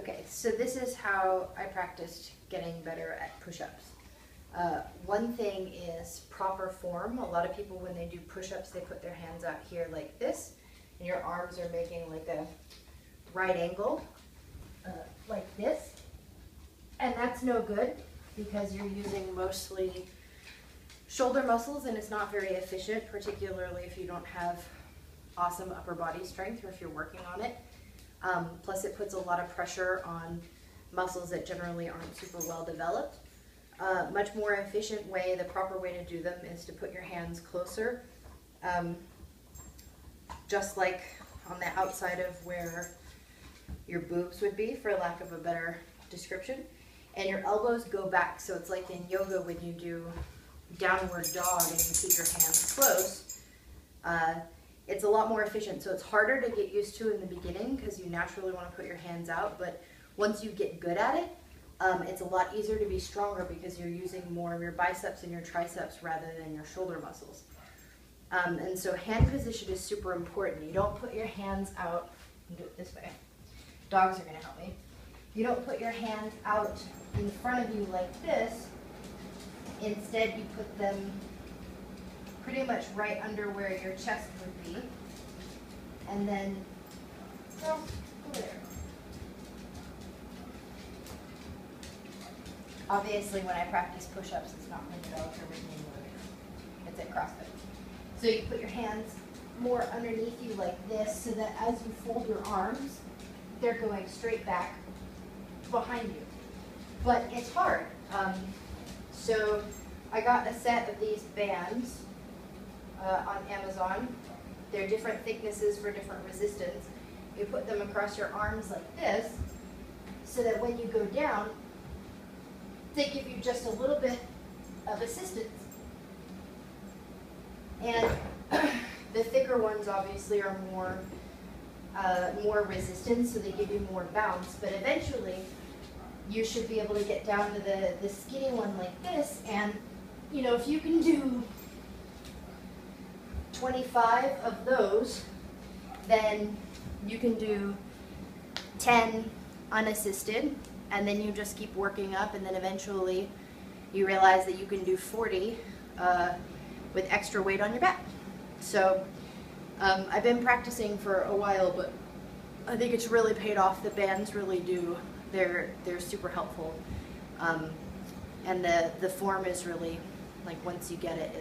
Okay, so this is how I practiced getting better at push-ups. One thing is proper form. A lot of people, when they do push-ups, they put their hands out here like this, and your arms are making like a right angle, like this. And that's no good because you're using mostly shoulder muscles and it's not very efficient, particularly if you don't have awesome upper body strength or if you're working on it. Plus it puts a lot of pressure on muscles that generally aren't super well developed. Much more efficient way, the proper way to do them is to put your hands closer, just like on the outside of where your boobs would be, for lack of a better description. And your elbows go back, so it's like in yoga when you do downward dog and you keep your hands close. It's a lot more efficient, so it's harder to get used to in the beginning because you naturally want to put your hands out, but once you get good at it, it's a lot easier to be stronger because you're using more of your biceps and your triceps rather than your shoulder muscles. And so hand position is super important. You don't put your hands out, and do it this way. Dogs are going to help me. You don't put your hands out in front of you like this. Instead, you put them pretty much right under where your chest would be. And then, go over there. Obviously, when I practice push-ups, it's not when the dogs are making movies. It's at CrossFit. So you put your hands more underneath you like this so that as you fold your arms, they're going straight back behind you. But it's hard. So I got a set of these bands on Amazon. They're different thicknesses for different resistance. You put them across your arms like this so that when you go down, they give you just a little bit of assistance. And the thicker ones obviously are more resistance, so they give you more bounce. But eventually, you should be able to get down to the skinny one like this. And you know, if you can do 25 of those, then you can do 10 unassisted, and then you just keep working up, and then eventually you realize that you can do 40 with extra weight on your back. So I've been practicing for a while, but I think it's really paid off. The bands really do. They're super helpful. And the form is really, like, once you get it,